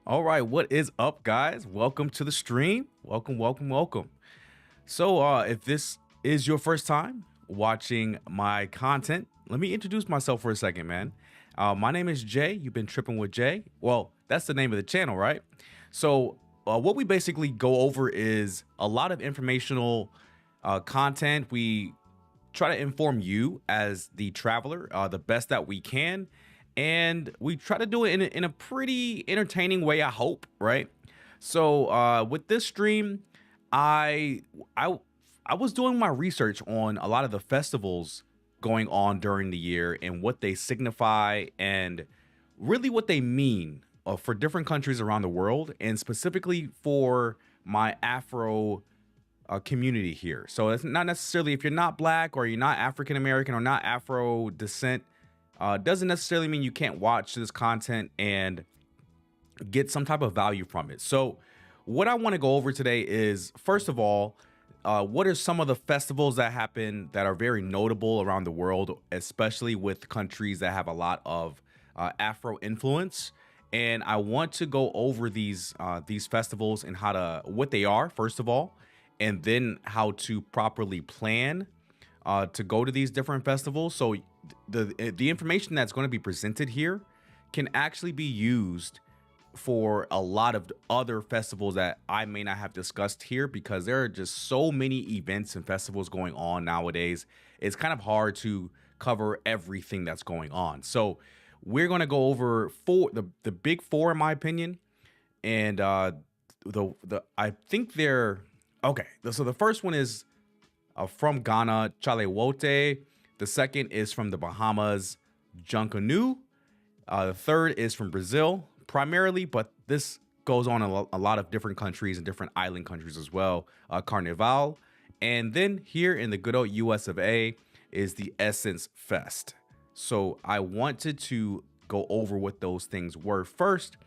All right, what is up, guys? Welcome to the stream. Welcome. So, if this is your first time watching my content, let me introduce myself for a second, man. My name is Jay. You've been tripping with Jay. Well, that's the name of the channel, right? So, what we basically go over is a lot of informational content. We try to inform you as the traveler the best that we can, and we try to do it in a pretty entertaining way, I hope, right? So with this stream, i i I was doing my research on a lot of the festivals going on during the year and what they signify and really what they mean for different countries around the world, and specifically for my Afro community here. So it's not necessarily, if you're not black or you're not African American or not Afro descent, doesn't necessarily mean you can't watch this content and get some type of value from it. So what I want to go over today is, first of all, what are some of the festivals that happen that are very notable around the world, especially with countries that have a lot of Afro influence. And I want to go over these festivals and what they are, first of all, and then how to properly plan to go to these different festivals. So the information that's going to be presented here can actually be used for a lot of other festivals that I may not have discussed here, because there are just so many events and festivals going on nowadays. It's kind of hard to cover everything that's going on. So we're going to go over the big four, in my opinion. And the I think they're okay. So the first one is from Ghana, Chale Wote. The second is from the Bahamas, Junkanoo. The third is from Brazil, primarily, but this goes on in a lot of different countries and different island countries as well. Carnival. And then here in the good old US of A is the Essence Fest. So I wanted to go over what those things were first.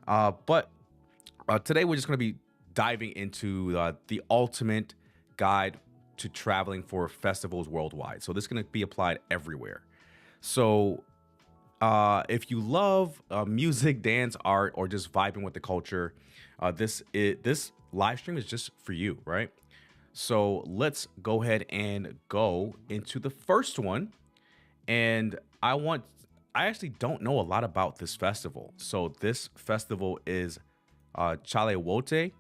But today we're just going to be diving into the ultimate guide to traveling for festivals worldwide. So this is going to be applied everywhere. So if you love music, dance, art, or just vibing with the culture, this live stream is just for you, right? So let's go ahead and go into the first one. And I actually don't know a lot about this festival. So this festival is Chale Wote.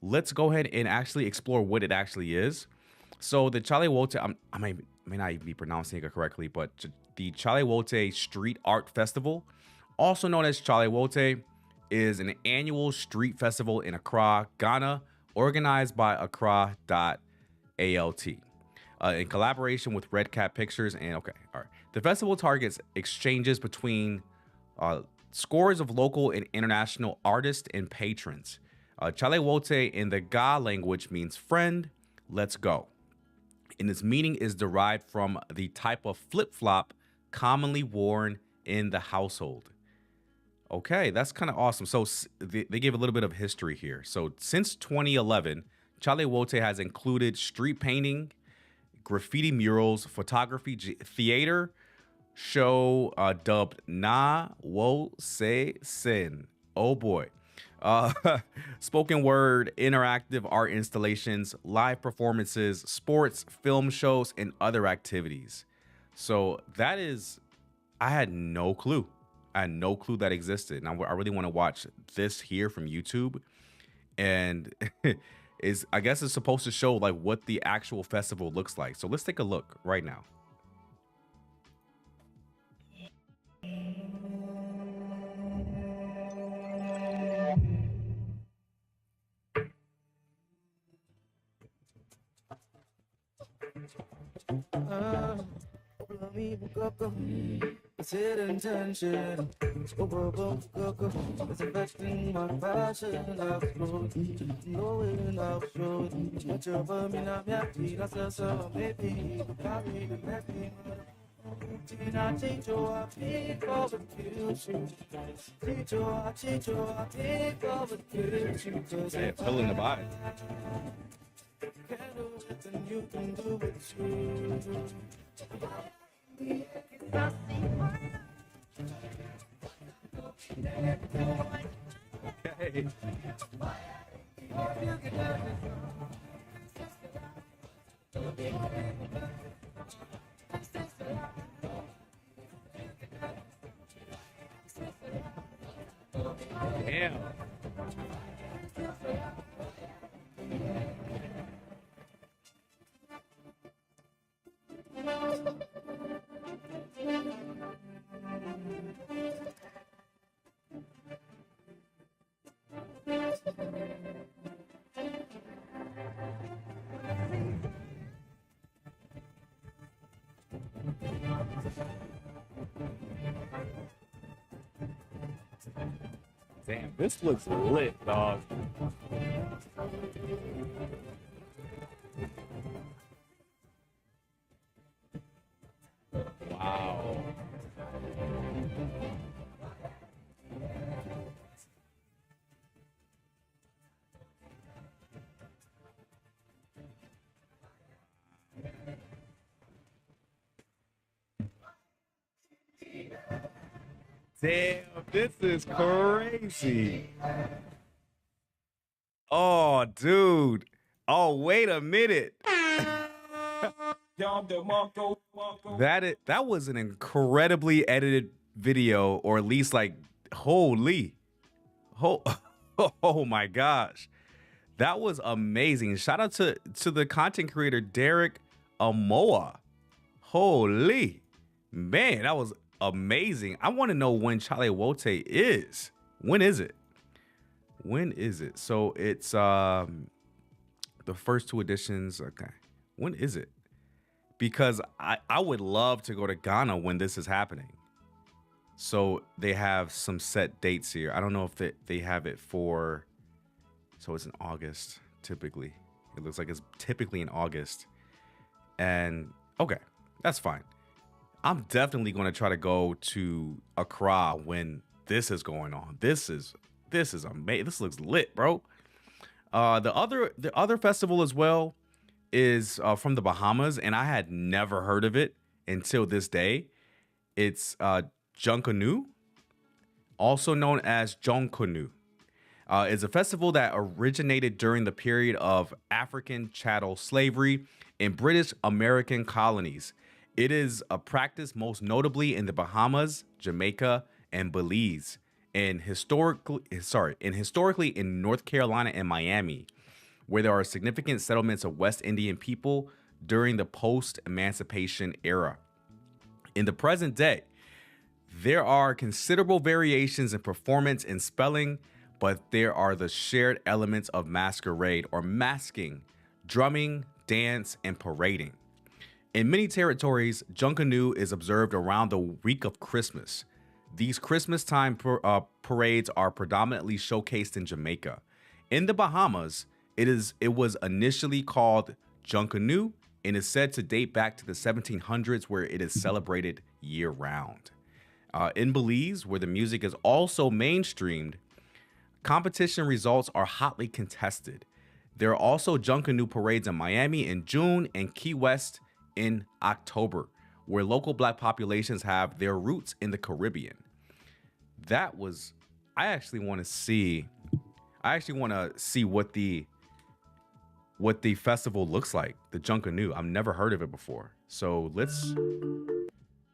Let's go ahead and actually explore what it actually is. So the Chale Wote, I may not even be pronouncing it correctly, but the Chale Wote Street Art Festival, also known as Chale Wote, is an annual street festival in Accra, Ghana, organized by Accra.alt. In collaboration with Red Cat Pictures. And okay, all right. The festival targets exchanges between scores of local and international artists and patrons. Chale Wote in the Ga language means friend, let's go. And its meaning is derived from the type of flip-flop commonly worn in the household. Okay, that's kind of awesome. So they give a little bit of history here. So since 2011, Chale Wote has included street painting, graffiti murals, photography, theater, show dubbed Na Wo Se Sin. Oh boy. Uh, spoken word, interactive art installations, live performances, sports, film shows, and other activities. So that is, I had no clue. I had no clue that existed. And I really want to watch this here from YouTube. And I guess it's supposed to show like what the actual festival looks like. So let's take a look right now. It's hidden tension. It's affecting my passion. I've grown, knowing I've shown. But you're burning up your feet. I said, so maybe, copy the baby. I teach you, I pick over the Yeah, filling the vibe. You can do it too. Damn. Damn, this looks lit, dog. Wow. Damn, this is crazy. Oh, dude. Oh, wait a minute. That was an incredibly edited video, or at least like, holy. Oh, oh my gosh. That was amazing. Shout out to the content creator Derek Amoa. Holy man, that was amazing. I want to know when Chale Wote is. When is it? When is it? So it's the first two editions. Okay. When is it? Because I would love to go to Ghana when this is happening. So they have some set dates here. I don't know if they have it for, so it's in August, typically. It looks like it's typically in August. And okay, that's fine. I'm definitely going to try to go to Accra when this is going on. This is amazing. This looks lit, bro. The other festival as well is from the Bahamas, and I had never heard of it until this day. It's Junkanoo, also known as Junkanoo. It's a festival that originated during the period of African chattel slavery in British American colonies. It is a practice most notably in the Bahamas, Jamaica, and Belize, and historically in North Carolina and Miami, where there are significant settlements of West Indian people during the post-emancipation era. In the present day, there are considerable variations in performance and spelling, but there are the shared elements of masquerade or masking, drumming, dance, and parading. In many territories, Junkanoo is observed around the week of Christmas. These Christmas time parades are predominantly showcased in Jamaica. In the Bahamas, it was initially called Junkanoo and is said to date back to the 1700s, where it is celebrated year-round. In Belize, where the music is also mainstreamed, competition results are hotly contested. There are also Junkanoo parades in Miami in June and Key West in October, where local Black populations have their roots in the Caribbean. I actually want to see what the festival looks like, the Junkanoo. I've never heard of it before. So let's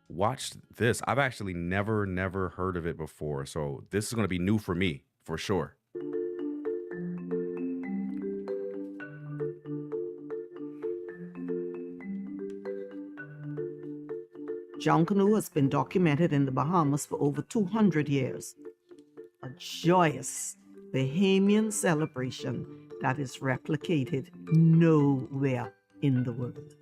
watch this. I've actually never heard of it before. So this is going to be new for me, for sure. Junkanoo has been documented in the Bahamas for over 200 years. A joyous Bahamian celebration that is replicated nowhere in the world.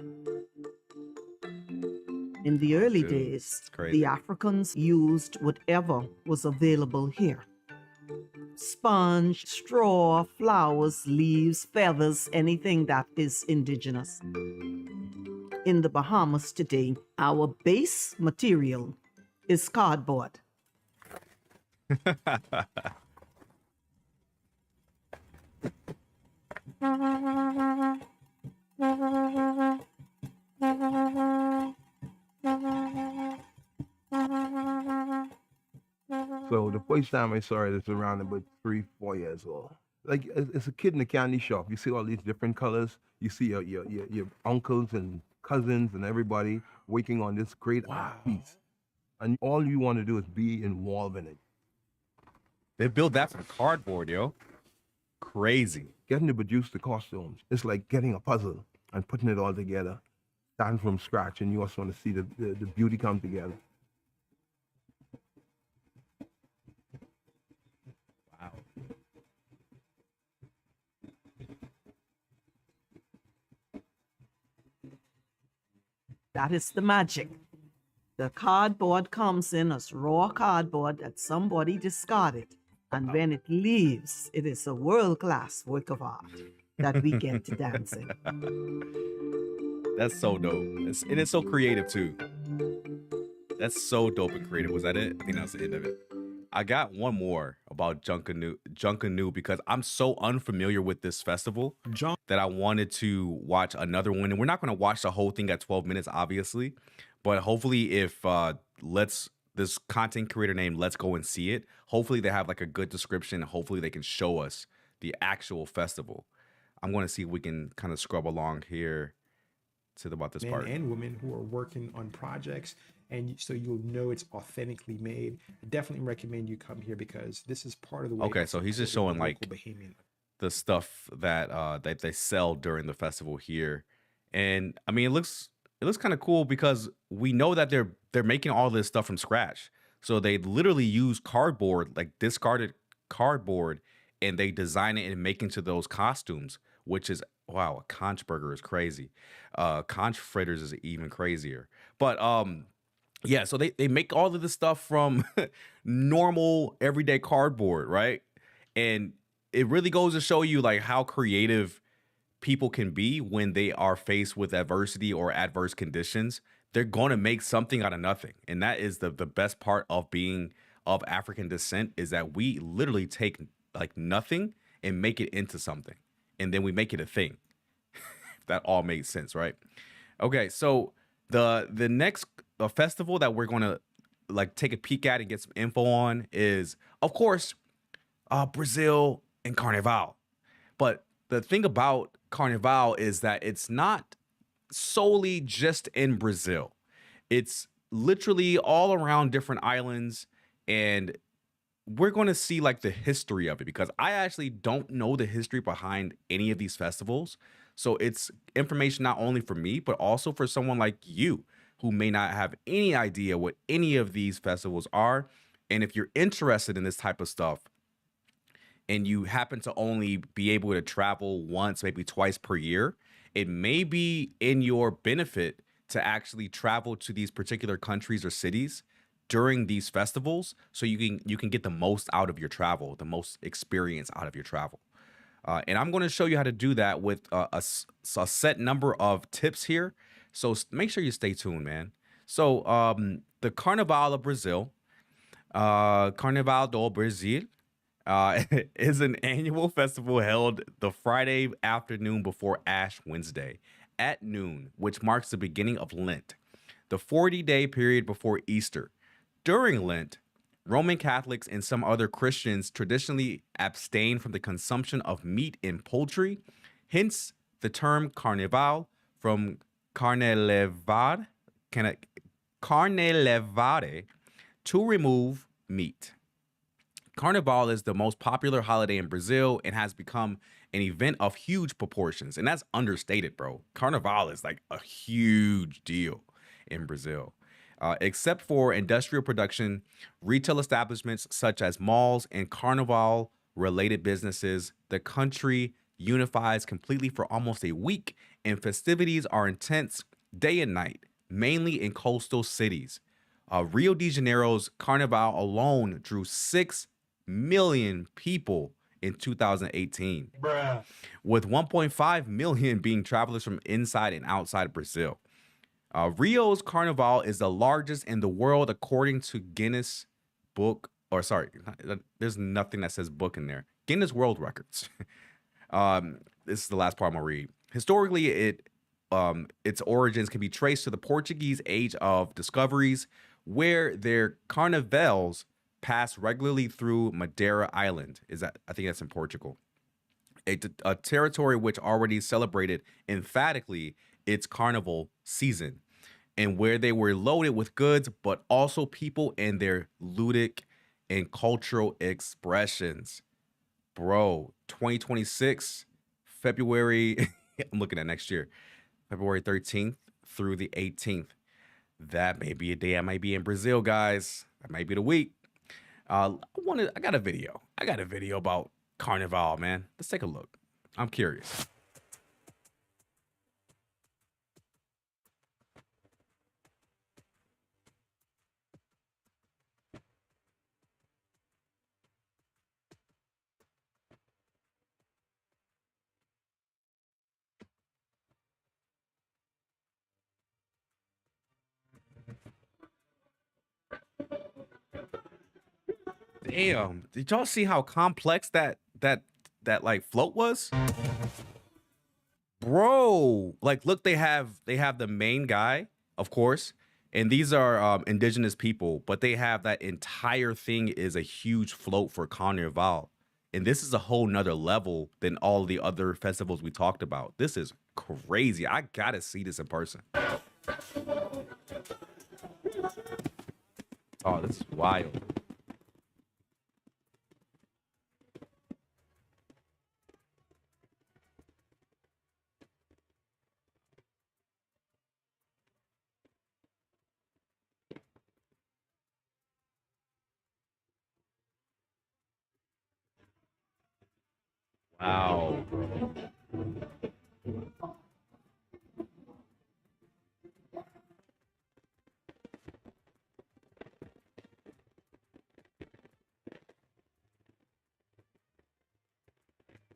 In the early days, the Africans used whatever was available here. Sponge, straw, flowers, leaves, feathers, anything that is indigenous. In the Bahamas today, our base material is cardboard. So the first time I saw it, it's around about 3, 4 years old. Like it's a kid in a candy shop. You see all these different colors. You see your uncles and cousins and everybody working on this great art piece, and all you want to do is be involved in it. They built that from cardboard, yo. Crazy. Getting to produce the costumes, it's like getting a puzzle and putting it all together, starting from scratch, and you also want to see the beauty come together. Wow. That is the magic. The cardboard comes in as raw cardboard that somebody discarded. And when it leaves, it is a world-class work of art that we get to dance in. That's so dope. And it's so creative too. That's so dope and creative. Was that it? I think that's the end of it. I got one more about Junkanoo because I'm so unfamiliar with this festival that I wanted to watch another one. And we're not going to watch the whole thing at 12 minutes, obviously. But hopefully if this content creator named Let's Go and See It, hopefully they have like a good description. Hopefully they can show us the actual festival. I'm going to see if we can kind of scrub along here to about this part. Men and women who are working on projects, and so you'll know it's authentically made. I definitely recommend you come here because this is part of the way. Okay, so he's just showing like Bahamian. the stuff that they sell during the festival here, and I mean it looks kind of cool because we know that they're making all this stuff from scratch. So they literally use cardboard, like discarded cardboard, and they design it and make into those costumes, which is wow. A conch burger is crazy. Conch fritters is even crazier. But yeah, so they make all of this stuff from normal everyday cardboard, right? And it really goes to show you like how creative people can be when they are faced with adversity or adverse conditions. They're going to make something out of nothing. And that is the best part of being of African descent, is that we literally take like nothing and make it into something. And then we make it a thing. That all makes sense, right? Okay, so the next festival that we're going to like take a peek at and get some info on is, of course, Brazil and Carnival. But the thing about Carnival is that it's not solely just in Brazil. It's literally all around different islands, and we're going to see like the history of it because I actually don't know the history behind any of these festivals. So it's information not only for me, but also for someone like you who may not have any idea what any of these festivals are. And if you're interested in this type of stuff and you happen to only be able to travel once, maybe twice per year, it may be in your benefit to actually travel to these particular countries or cities during these festivals, so you can get the most out of your travel, the most experience out of your travel. And I'm going to show you how to do that with a set number of tips here. So make sure you stay tuned, man. So the Carnival of Brazil, Carnival do Brasil, is an annual festival held the Friday afternoon before Ash Wednesday at noon, which marks the beginning of Lent, the 40-day period before Easter. During Lent, Roman Catholics and some other Christians traditionally abstain from the consumption of meat and poultry, hence the term Carnival from carnelevare, to remove meat. Carnival is the most popular holiday in Brazil and has become an event of huge proportions. And that's understated, bro. Carnival is like a huge deal in Brazil. Except for industrial production, retail establishments such as malls and carnival-related businesses, the country unifies completely for almost a week, and festivities are intense day and night, mainly in coastal cities. Rio de Janeiro's Carnival alone drew 6 million people in 2018, with 1.5 million being travelers from inside and outside Brazil. Rio's Carnival is the largest in the world according to Guinness Book, or sorry, there's nothing that says book in there. Guinness World Records. This is the last part I'm gonna read. Historically, its origins can be traced to the Portuguese age of discoveries, where their carnivals pass regularly through Madeira Island. I think that's in Portugal. A territory which already celebrated emphatically its carnival season, and where they were loaded with goods, but also people and their ludic and cultural expressions. Bro, 2026, February, I'm looking at next year, February 13th through the 18th. That may be a day I might be in Brazil, guys. That might be the week. I got a video. I got a video about Carnival, man. Let's take a look. I'm curious. Damn, did y'all see how complex that like float was? Bro, like look, they have the main guy, of course, and these are indigenous people, but they have that entire thing is a huge float for Carnival. And this is a whole nother level than all the other festivals we talked about. This is crazy. I gotta see this in person. Oh, this is wild. Wow.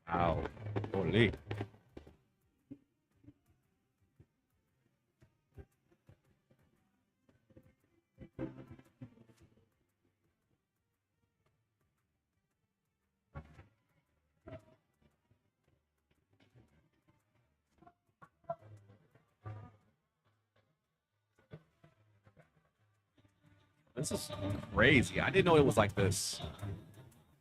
Wow. Holy. This is crazy. I didn't know it was like this.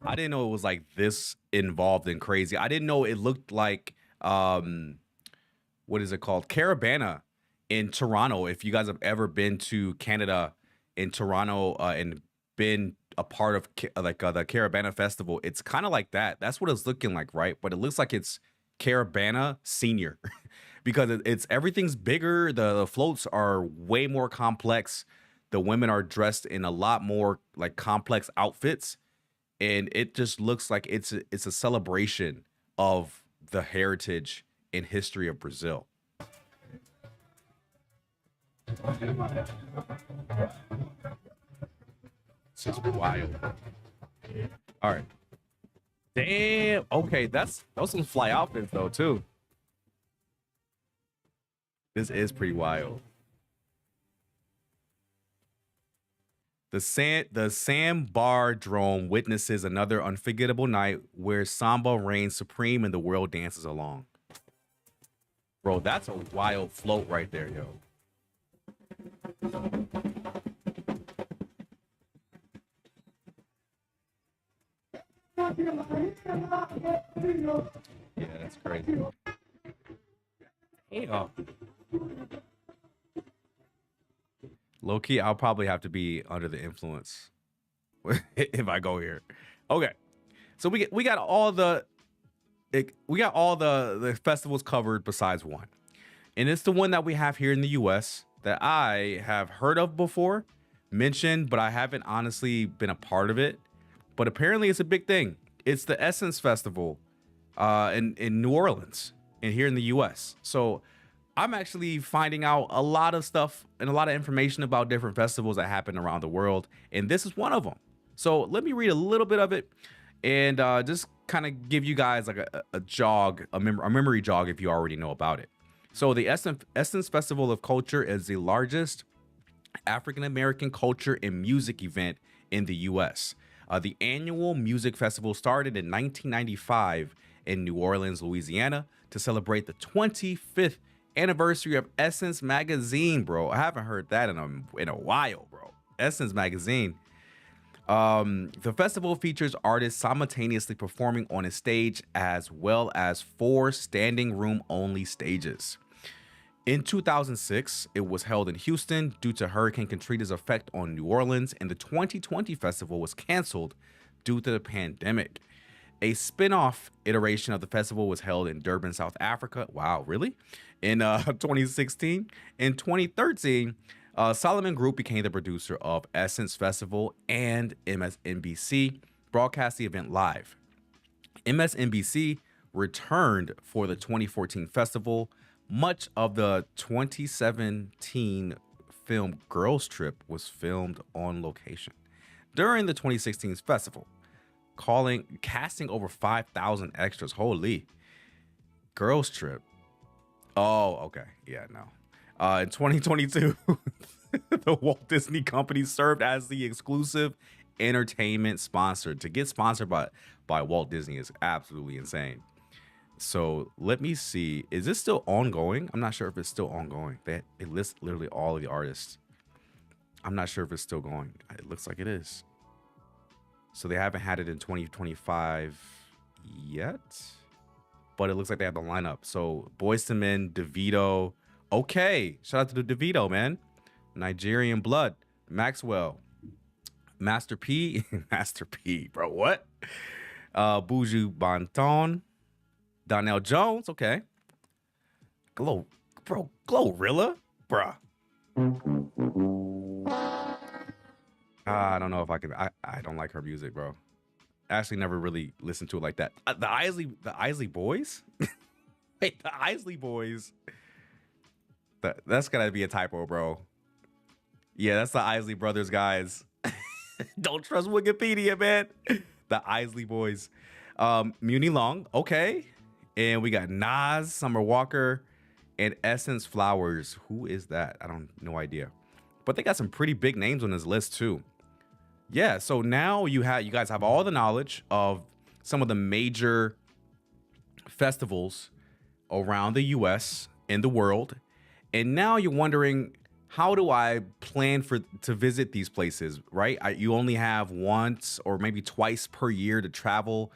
I didn't know it was like this involved and crazy. I didn't know it looked like what is it called? Caravana in Toronto. If you guys have ever been to Canada in Toronto and been a part of the Caravana Festival, it's kind of like that. That's what it's looking like, right? But it looks like it's Caravana Senior because it's everything's bigger. The floats are way more complex. The women are dressed in a lot more like complex outfits, and it just looks like it's a celebration of the heritage and history of Brazil. This is wild. All right. Damn. Okay, those some fly outfits though too. This is pretty wild. The Sandbar Drome witnesses another unforgettable night where samba reigns supreme and the world dances along. Bro, that's a wild float right there, yo. Yeah, that's crazy. Yeah. Low key, I'll probably have to be under the influence if I go here. Okay, so we got all the festivals covered besides one, and it's the one that we have here in the U.S. that I have heard of before, mentioned, but I haven't honestly been a part of it. But apparently, it's a big thing. It's the Essence Festival in New Orleans and here in the U.S. So I'm actually finding out a lot of stuff and a lot of information about different festivals that happen around the world, and this is one of them. So let me read a little bit of it and just kind of give you guys like a memory jog if you already know about it. So the Essence Festival of Culture is the largest African American culture and music event in the U.S. The annual music festival started in 1995 in New Orleans, Louisiana, to celebrate the 25th anniversary of Essence magazine, bro. I haven't heard that in a while, bro. Essence magazine. The festival features artists simultaneously performing on a stage as well as 4 standing room only stages. In 2006, it was held in Houston due to Hurricane Katrina's effect on New Orleans, and the 2020 festival was canceled due to the pandemic. A spin-off iteration of the festival was held in Durban, South Africa. Wow, really? In 2016. In 2013, Solomon Group became the producer of Essence Festival, and MSNBC broadcast the event live. MSNBC returned for the 2014 festival. Much of the 2017 film Girls Trip was filmed on location. During the 2016 festival, casting over 5,000 extras. Holy. Girls Trip. Oh, okay. Yeah, no. In 2022, the Walt Disney Company served as the exclusive entertainment sponsor. To get sponsored by Walt Disney is absolutely insane. So let me see. Is this still ongoing? I'm not sure if it's still ongoing. It lists literally all of the artists. I'm not sure if it's still going. It looks like it is. So they haven't had it in 2025 yet, but it looks like they have the lineup. So Boyz II Men, DeVito. Okay, shout out to the DeVito, man. Nigerian Blood, Maxwell, Master P, Master P, bro. What? Buju Banton, Donnell Jones. Okay. Glorilla, bruh. I don't know if I can. I don't like her music, bro. Actually, never really listened to it like that. The Isley Boys. Wait, the Isley Boys. That's gotta be a typo, bro. Yeah, that's the Isley Brothers, guys. Don't trust Wikipedia, man. The Isley Boys. Muni Long, okay. And we got Nas, Summer Walker, and Essence Flowers. Who is that? No idea. But they got some pretty big names on this list too. Yeah, so now you guys have all the knowledge of some of the major festivals around the US and the world. And now you're wondering, how do I plan to visit these places, right? You only have once or maybe twice per year to travel.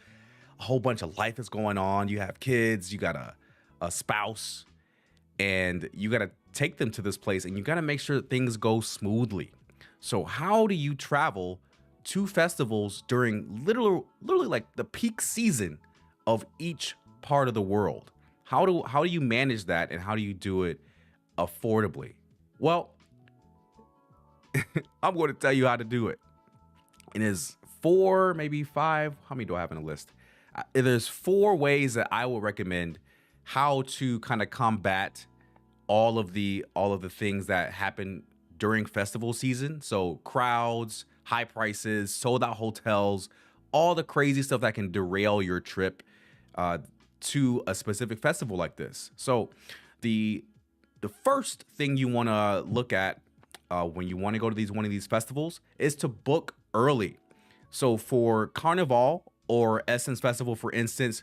A whole bunch of life is going on. You have kids, you got a spouse, and you got to take them to this place, and you got to make sure that things go smoothly. So how do you travel to festivals during literally like the peak season of each part of the world? How do you manage that, and how do you do it affordably? Well, I'm going to tell you how to do it. And there's 4, maybe 5. How many do I have in the list? There's 4 ways that I will recommend how to kind of combat all of the things that happen during festival season. So crowds, high prices, sold out hotels, all the crazy stuff that can derail your trip to a specific festival like this. So the first thing you want to look at when you want to go to one of these festivals is to book early. So for Carnival or Essence Festival, for instance,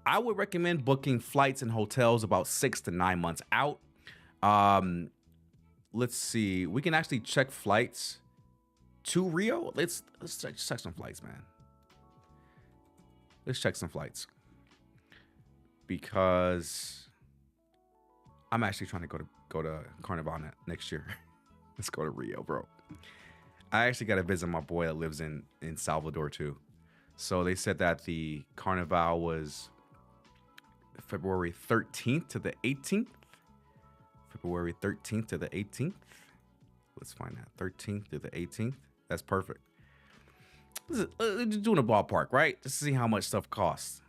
I would recommend booking flights and hotels about 6 to 9 months out. Let's see. We can actually check flights to Rio. Let's check some flights, man. Let's check some flights, because I'm actually trying to go to Carnival next year. Let's go to Rio, bro. I actually got to visit my boy that lives in Salvador too. So they said that the Carnival was February 13th to the 18th. February 13th to the 18th. Let's find that. 13th to the 18th. That's perfect. Just doing a ballpark, right? Just to see how much stuff costs.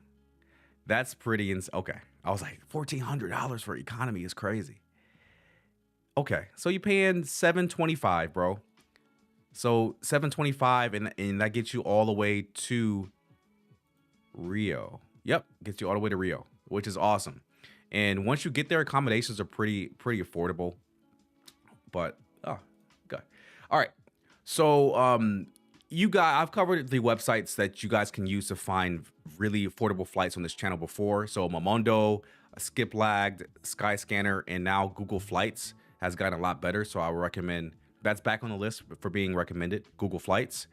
That's pretty okay. I was like, $1,400 for economy is crazy. Okay, so you're paying $725, bro. So $725, and that gets you all the way to Rio. Yep, gets you all the way to Rio, which is awesome. And once you get there, accommodations are pretty affordable. But okay. All right. So I've covered the websites that you guys can use to find really affordable flights on this channel before. So Momondo, Skiplagged, Skyscanner, and now Google Flights has gotten a lot better. So I would recommend that's back on the list for being recommended, Google Flights.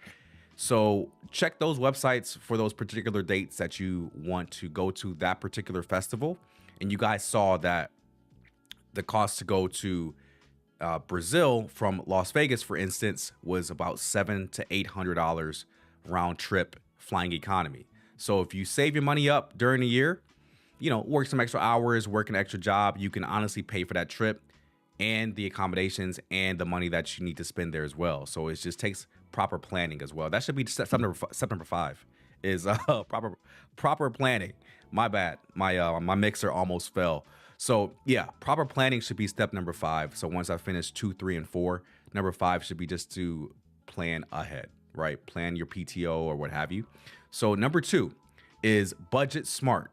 So check those websites for those particular dates that you want to go to that particular festival. And you guys saw that the cost to go to Brazil from Las Vegas, for instance, was about $700 to $800 round trip flying economy. So if you save your money up during the year, work some extra hours, work an extra job, you can honestly pay for that trip and the accommodations and the money that you need to spend there as well. So it just takes proper planning as well. That should be step number 5 is proper planning. My bad. My mixer almost fell. So yeah, proper planning should be step number 5. So once I finish 2, 3, and 4, number 5 should be just to plan ahead, right? Plan your PTO or what have you. So number 2 is budget smart.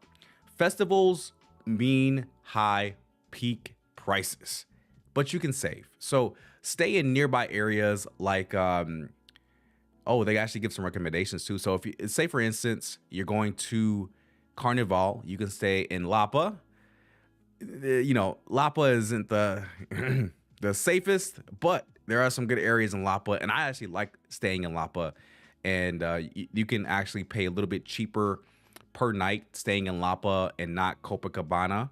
Festivals mean high peak prices, but you can save. So stay in nearby areas like, they actually give some recommendations too. So if you say, for instance, you're going to Carnival, you can stay in Lapa. Lapa isn't the the safest, but there are some good areas in Lapa, and I actually like staying in Lapa. And you can actually pay a little bit cheaper per night staying in Lapa and not Copacabana.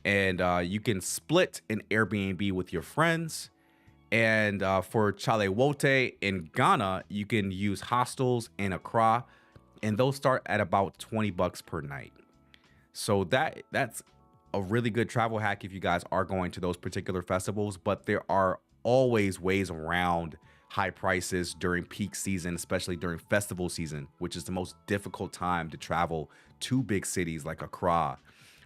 And you can split an Airbnb with your friends. And for Chale Wote in Ghana, you can use hostels in Accra, and those start at about $20 per night. So that's a really good travel hack if you guys are going to those particular festivals. But there are always ways around high prices during peak season, especially during festival season, which is the most difficult time to travel to big cities like Accra,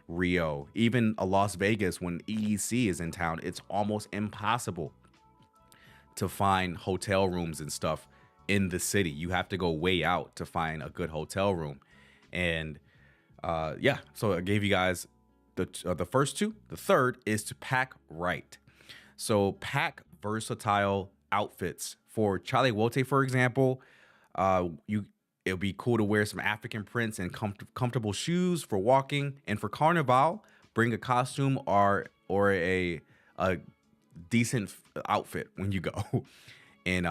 Rio, even Las Vegas. When EEC is in town, it's almost impossible to find hotel rooms and stuff in the city. You have to go way out to find a good hotel room. And so I gave you guys the first 2. The third is to pack right. So pack versatile outfits. For Chale Wote, for example, it'll be cool to wear some African prints and comfortable shoes for walking. And for Carnival, bring a costume or a decent outfit when you go. And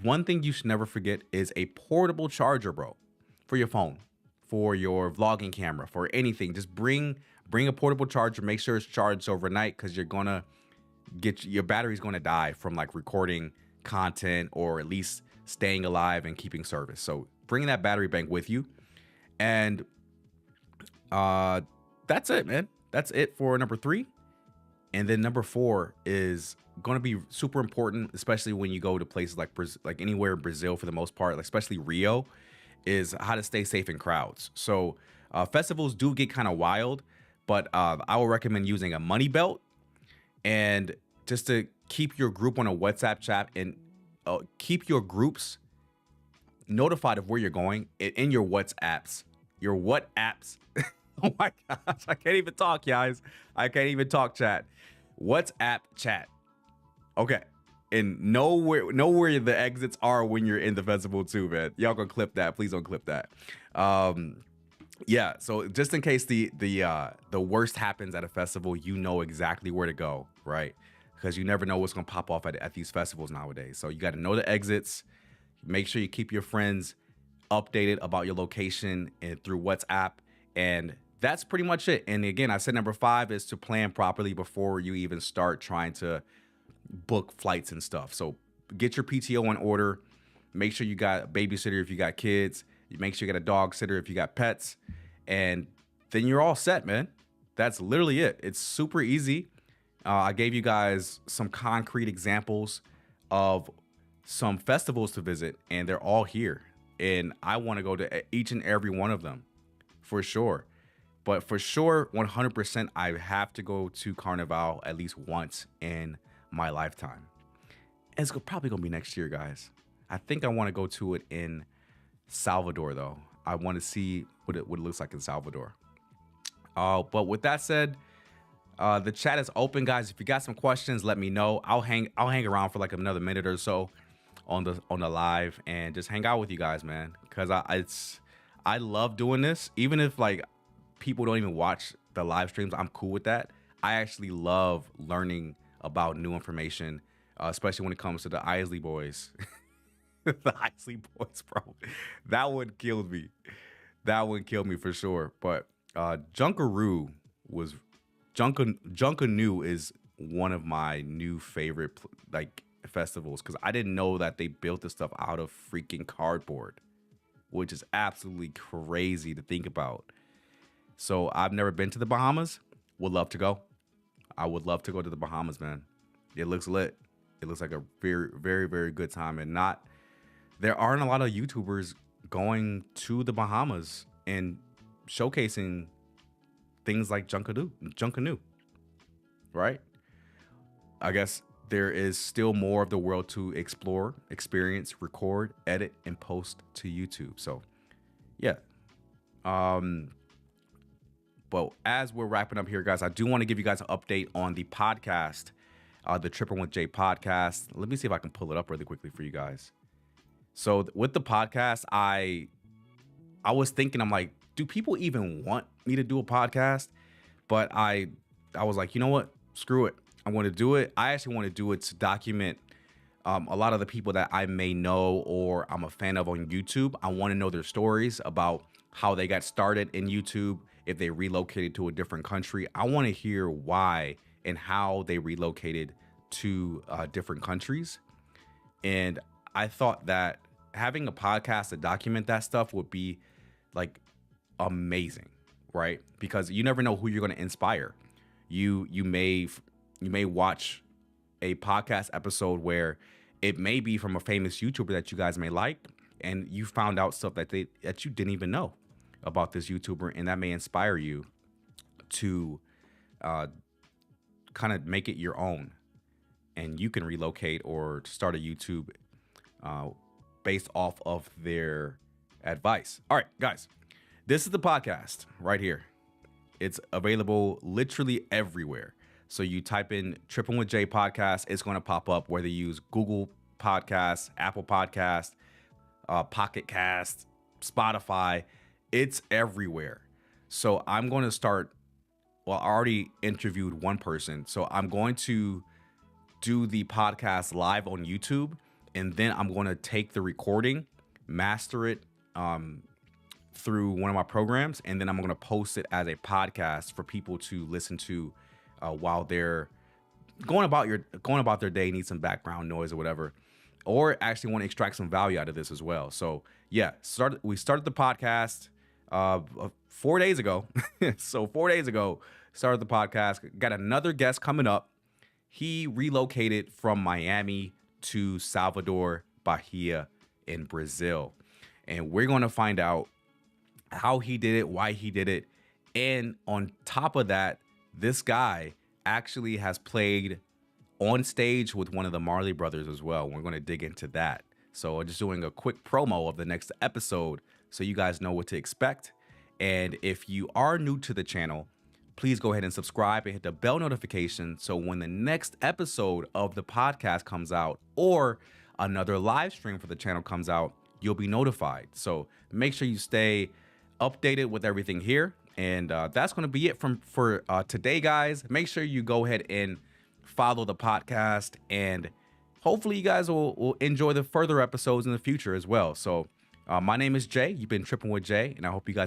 one thing you should never forget is a portable charger, bro, for your phone, for your vlogging camera, for anything. Just bring a portable charger. Make sure it's charged overnight, because you're gonna your battery's gonna die from like recording content or at least staying alive and keeping service. So bring that battery bank with you. And that's it, man. That's it for number 3. And then number 4 is going to be super important, especially when you go to places like anywhere in Brazil for the most part, like especially Rio, is how to stay safe in crowds. So festivals do get kind of wild, but I will recommend using a money belt, and just to keep your group on a WhatsApp chat and keep your groups notified of where you're going in your WhatsApps. Your WhatsApps. Oh my gosh, I can't even talk, guys. I can't even talk, chat. WhatsApp chat. Okay. And know where the exits are when you're in the festival too, man. Y'all gonna clip that. Please don't clip that. Yeah, so just in case the worst happens at a festival, you know exactly where to go, right? Because you never know what's gonna pop off at these festivals nowadays. So you gotta know the exits. Make sure you keep your friends updated about your location and through WhatsApp. And that's pretty much it. And again, I said number 5 is to plan properly before you even start trying to book flights and stuff. So get your PTO in order. Make sure you got a babysitter if you got kids. You make sure you got a dog sitter if you got pets. And then you're all set, man. That's literally it. It's super easy. I gave you guys some concrete examples of some festivals to visit, and they're all here. And I want to go to each and every one of them for sure. But for sure, 100%, I have to go to Carnival at least once in my lifetime. And it's probably going to be next year, guys. I think I want to go to it in Salvador, though. I want to see what it looks like in Salvador. But with that said, the chat is open, guys. If you got some questions, let me know. I'll hang around for like another minute or so on the live and just hang out with you guys, man. Because I love doing this, even if like people don't even watch the live streams. I'm cool with that. I actually love learning about new information, especially when it comes to the Isley boys. The Isley Boys, bro. That one killed me. That one killed me for sure. But Junkanoo was Junkanoo is one of my new favorite like festivals because I didn't know that they built this stuff out of freaking cardboard, which is absolutely crazy to think about. So I've never been to the Bahamas. Would love to go. I would love to go to the Bahamas, man. It looks lit. It looks like a very, very, very good time. And there aren't a lot of YouTubers going to the Bahamas and showcasing things like Junkanoo, right? I guess there is still more of the world to explore, experience, record, edit, and post to YouTube. So, yeah. But as we're wrapping up here, guys, I do want to give you guys an update on the podcast, the Trippin with Jay podcast. Let me see if I can pull it up really quickly for you guys. So with the podcast, I was thinking, I'm like, do people even want me to do a podcast? But I was like, you know what? Screw it. I'm going to do it. I actually want to do it to document a lot of the people that I may know or I'm a fan of on YouTube. I want to know their stories about how they got started in YouTube, if they relocated to a different country. I want to hear why and how they relocated to different countries. And I thought that having a podcast to document that stuff would be like amazing, right? Because you never know who you're going to inspire. You may watch a podcast episode where it may be from a famous YouTuber that you guys may like, and you found out stuff that you didn't even know about this YouTuber, and that may inspire you to kind of make it your own, and you can relocate or start a YouTube based off of their advice. All right, guys, this is the podcast right here. It's available literally everywhere. So you type in Trippin with Jay podcast, it's going to pop up, whether you use Google Podcasts, Apple Podcasts, Pocket Cast, Spotify. It's everywhere. So I'm going to start. Well, I already interviewed one person. So I'm going to do the podcast live on YouTube. And then I'm going to take the recording, master it through one of my programs. And then I'm going to post it as a podcast for people to listen to while they're going about their day, need some background noise or whatever, or actually want to extract some value out of this as well. So yeah, we started the podcast 4 days ago. So 4 days ago, started the podcast. Got another guest coming up. He relocated from Miami to Salvador Bahia in Brazil. And we're going to find out how he did it, why he did it. And on top of that, this guy actually has played on stage with one of the Marley Brothers as well. We're going to dig into that. So I'm just doing a quick promo of the next episode so you guys know what to expect. And if you are new to the channel, please go ahead and subscribe and hit the bell notification so when the next episode of the podcast comes out or another live stream for the channel comes out, you'll be notified. So make sure you stay updated with everything here. And that's going to be it for today, guys. Make sure you go ahead and follow the podcast, and hopefully you guys will enjoy the further episodes in the future as well. So my name is Jay. You've been Trippin with Jay, and I hope you guys